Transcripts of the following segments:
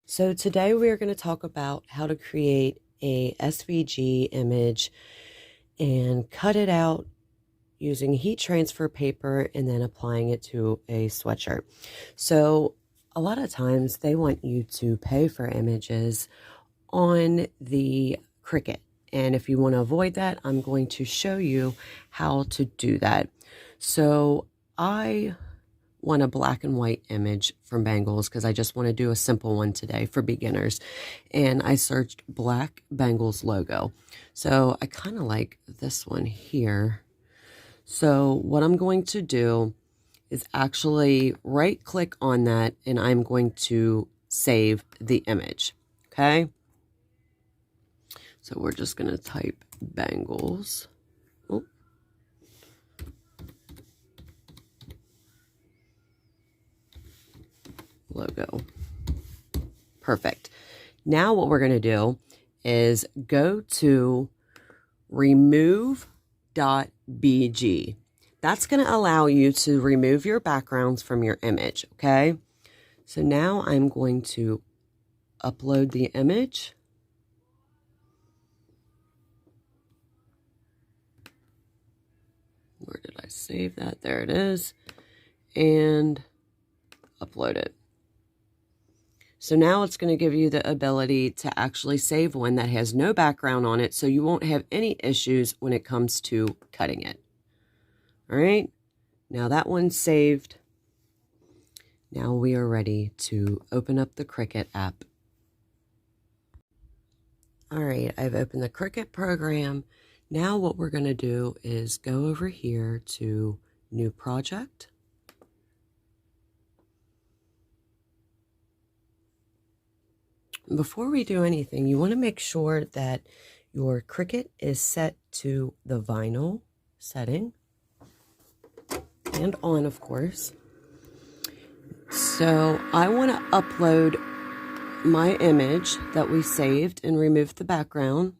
So today we are going to talk about how to create a SVG image and cut it out using heat transfer paper and then applying it to a sweatshirt. So a lot of times they want you to pay for images on the Cricut. And if you want to avoid that, I'm going to show you how to do that. So I want a black and white image from Bengals because I just want to do a simple one today for beginners. And I searched black Bengals logo. So I kind of like this one here. So what I'm going to do is actually right click on that and I'm going to save the image. Okay. So we're just going to type Bengals. Oh. Logo. Perfect. Now what we're going to do is go to remove.bg. That's going to allow you to remove your backgrounds from your image, okay? So now I'm going to upload the image. Where did I save that? There it is. And upload it. So now it's going to give you the ability to actually save one that has no background on it, so you won't have any issues when it comes to cutting it. All right, now that one's saved. Now we are ready to open up the Cricut app. All right, I've opened the Cricut program. Now what we're going to do is go over here to New Project. Before we do anything, you want to make sure that your Cricut is set to the vinyl setting and on, of course. So I want to upload my image that we saved and removed the background.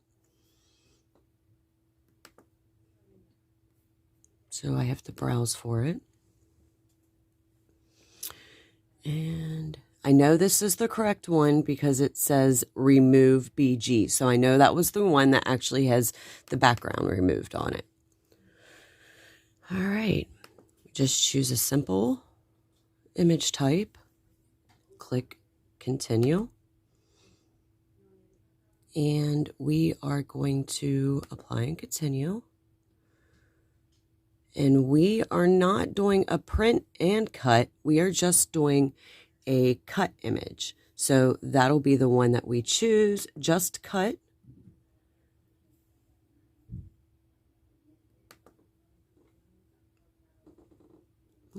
So I have to browse for it. And I know this is the correct one because it says remove BG. So I know that was the one that actually has the background removed on it. All right. Just choose a simple image type. Click continue. And we are going to apply and continue. And we are not doing a print and cut. We are just doing a cut image. So that'll be the one that we choose, just cut.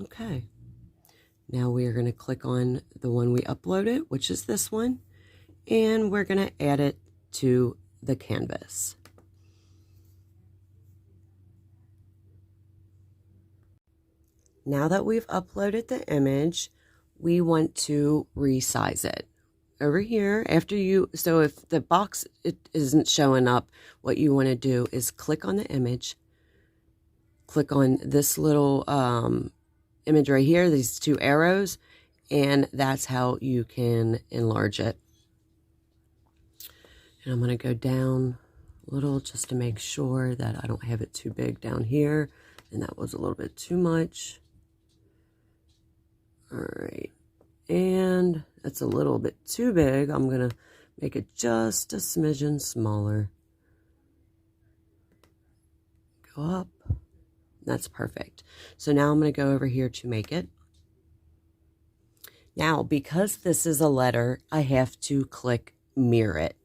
Okay. Now we are going to click on the one we uploaded, which is this one, and we're going to add it to the canvas. Now that we've uploaded the image, we want to resize it. Over here, so if the box isn't showing up, what you want to do is click on the image, click on this little image right here, these two arrows, and that's how you can enlarge it. And I'm going to go down a little just to make sure that I don't have it too big down here, and that was a little bit too much. All right, and that's a little bit too big. I'm going to make it just a smidgen smaller. Go up. That's perfect. So now I'm going to go over here to make it. Now, because this is a letter, I have to click mirror it.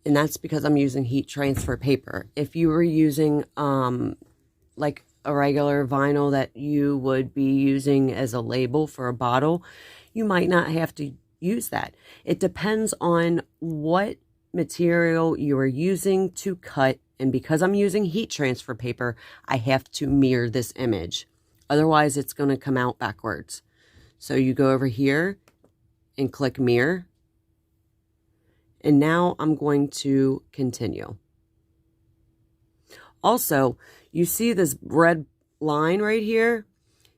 And that's because I'm using heat transfer paper. If you were using like a regular vinyl that you would be using as a label for a bottle, you might not have to use that. It depends on what material you are using to cut, and because I'm using heat transfer paper, I have to mirror this image. Otherwise, it's going to come out backwards. So you go over here and click mirror. And now I'm going to continue. Also, you see this red line right here?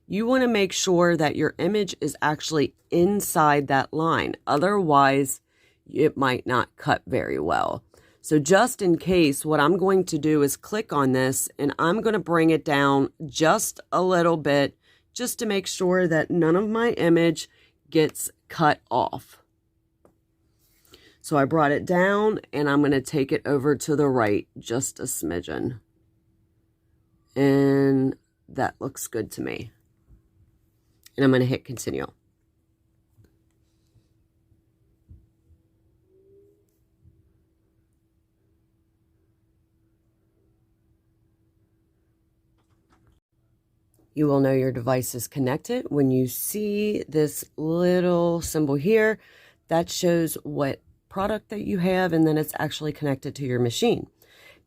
You want to make sure that your image is actually inside that line. Otherwise, it might not cut very well. So just in case, what I'm going to do is click on this and I'm going to bring it down just a little bit just to make sure that none of my image gets cut off. So I brought it down and I'm going to take it over to the right just a smidgen. And that looks good to me. And I'm going to hit continue. You will know your device is connected when you see this little symbol here. That shows what product that you have, and then it's actually connected to your machine.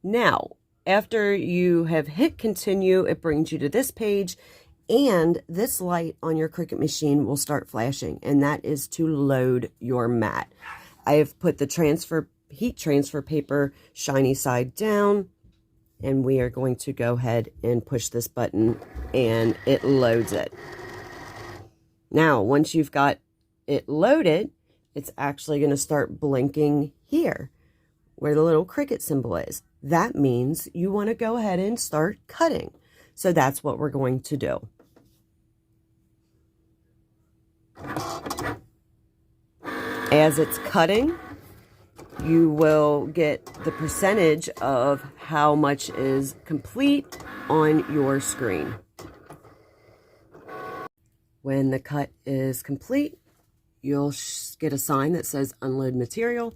Now, after you have hit continue, it brings you to this page, and this light on your Cricut machine will start flashing, and that is to load your mat. I have put the heat transfer paper shiny side down, and we are going to go ahead and push this button and it loads it. Now, once you've got it loaded, it's actually going to start blinking here where the little Cricut symbol is. That means you want to go ahead and start cutting. So that's what we're going to do. As it's cutting, you will get the percentage of how much is complete on your screen. When the cut is complete, you'll get a sign that says unload material.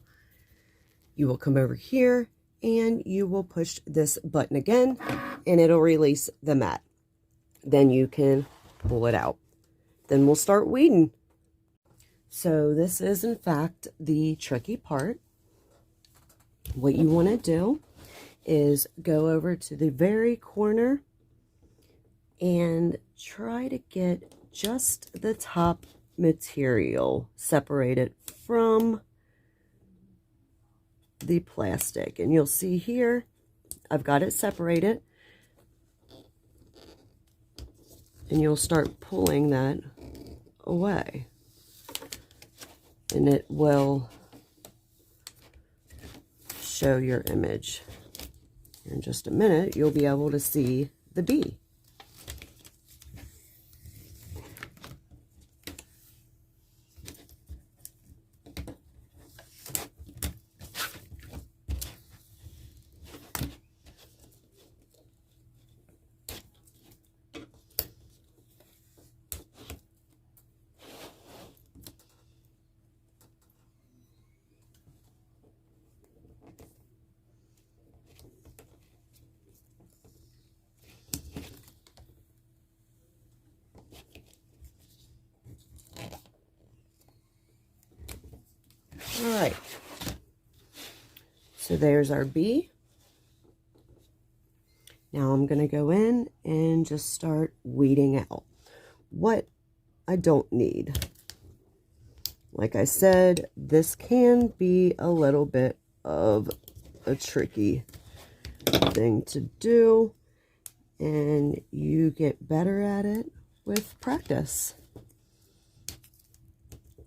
You will come over here and you will push this button again and it'll release the mat. Then you can pull it out. Then we'll start weeding. So this is in fact the tricky part. What you want to do is go over to the very corner and try to get just the top material separated from the plastic. And you'll see here, I've got it separated. And you'll start pulling that away. And it will show your image. In just a minute, you'll be able to see the bee. All right, so there's our bee. Now I'm going to go in and just start weeding out what I don't need. Like I said, this can be a little bit of a tricky thing to do, and you get better at it with practice.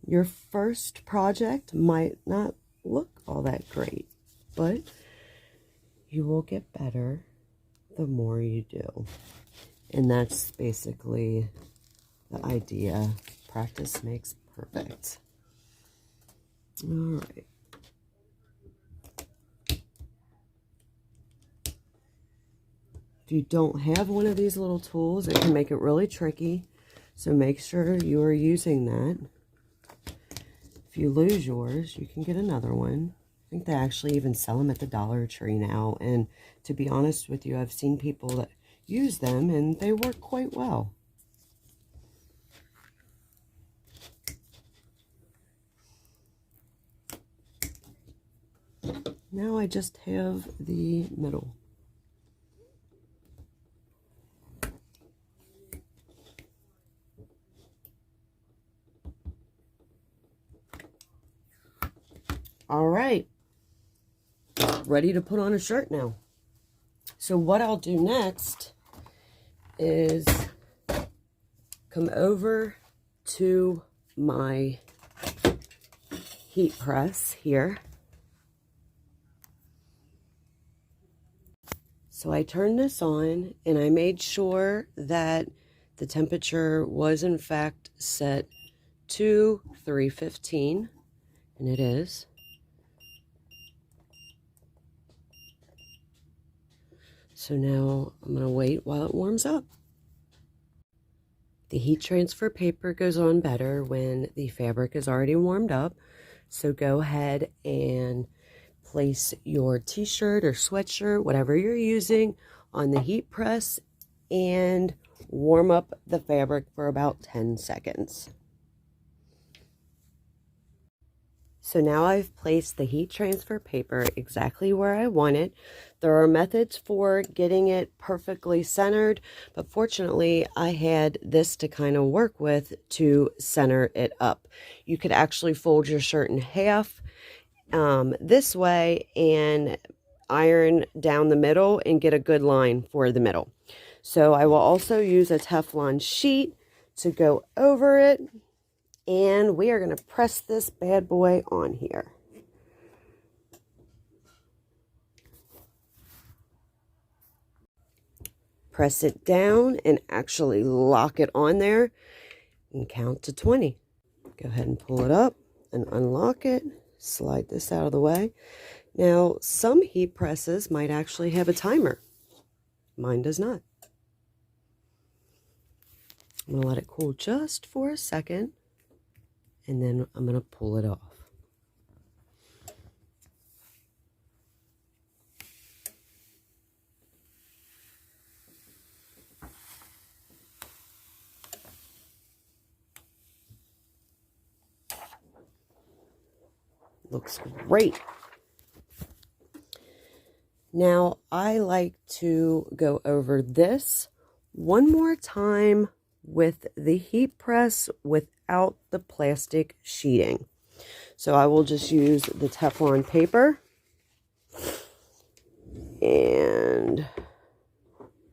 Your first project might not look all that great, but you will get better the more you do. And that's basically the idea. Practice makes perfect. All right. If you don't have one of these little tools, it can make it really tricky. So make sure you are using that. If you lose yours, you can get another one. I think they actually even sell them at the Dollar Tree now. And to be honest with you, I've seen people that use them and they work quite well. Now I just have the middle. All right, ready to put on a shirt now. So what I'll do next is come over to my heat press here. So I turned this on and I made sure that the temperature was in fact set to 315, and it is. So now I'm going to wait while it warms up. The heat transfer paper goes on better when the fabric is already warmed up. So go ahead and place your t-shirt or sweatshirt, whatever you're using, on the heat press and warm up the fabric for about 10 seconds. So now I've placed the heat transfer paper exactly where I want it. There are methods for getting it perfectly centered, but fortunately I had this to kind of work with to center it up. You could actually fold your shirt in half this way and iron down the middle and get a good line for the middle. So I will also use a Teflon sheet to go over it. And we are going to press this bad boy on here. Press it down and actually lock it on there and count to 20. Go ahead and pull it up and unlock it. Slide this out of the way. Now, some heat presses might actually have a timer. Mine does not. I'm going to let it cool just for a second. And then I'm going to pull it off. Looks great. Now I like to go over this one more time with the heat press without the plastic sheeting. So I will just use the Teflon paper and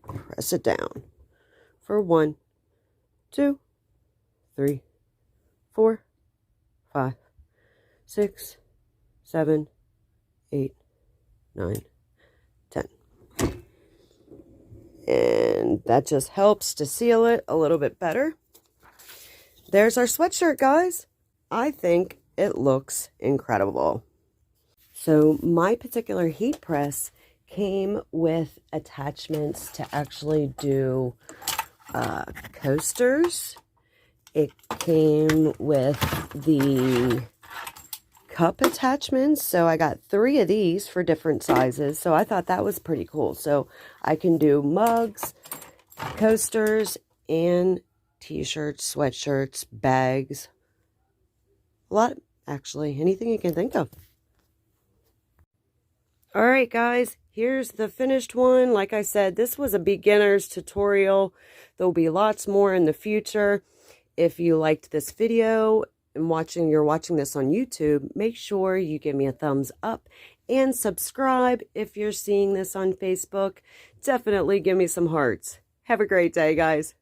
press it down for 1, 2, 3, 4, 5, 6, 7, 8, 9, 10. And that just helps to seal it a little bit better. There's our sweatshirt, guys. I think it looks incredible. So my particular heat press came with attachments to actually do coasters. It came with the cup attachments. So I got 3 of these for different sizes. So I thought that was pretty cool. So I can do mugs, coasters, and t-shirts, sweatshirts, bags. A lot, actually. Anything you can think of. All right, guys. Here's the finished one. Like I said, this was a beginner's tutorial. There'll be lots more in the future. If you liked this video and you're watching this on YouTube, make sure you give me a thumbs up and subscribe. If you're seeing this on Facebook, definitely give me some hearts. Have a great day, guys.